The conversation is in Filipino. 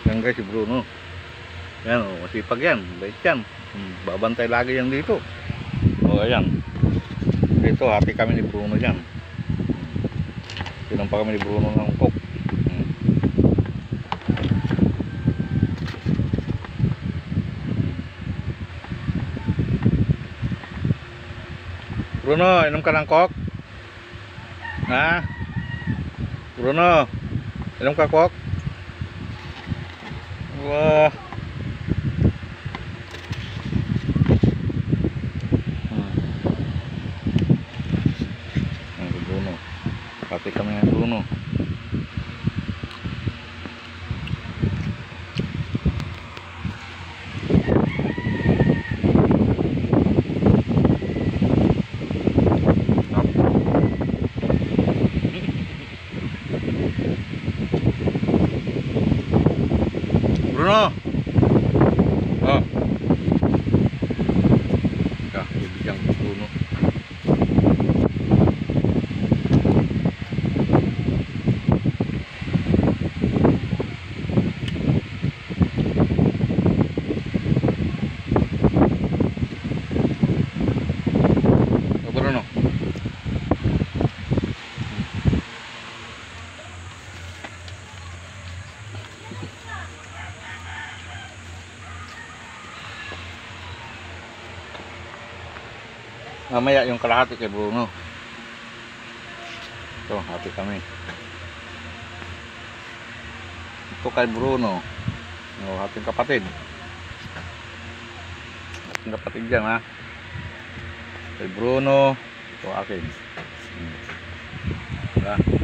Yan guys, si Bruno. Yan, oh, masipag yan. Bait yan. Babantay lagi yan dito. O, ayan. Dito, hati kami ni Bruno dyan. Pinampa kami ni Bruno ng cook. Bruno, inom ka ng coke? Ha? Bruno, inom ka coke? Wah. Ang Bruno. Pati kami ng Bruno. Bruno. Oh. Kah, bibigyan ko Bruno. Oh, Bruno. Mamaya yung kalahati kay Bruno. Ito, hati kami. Ito kay Bruno. O, hating kapatid. Hating kapatid dyan, ha. Kay Bruno. Ito akin. Diba?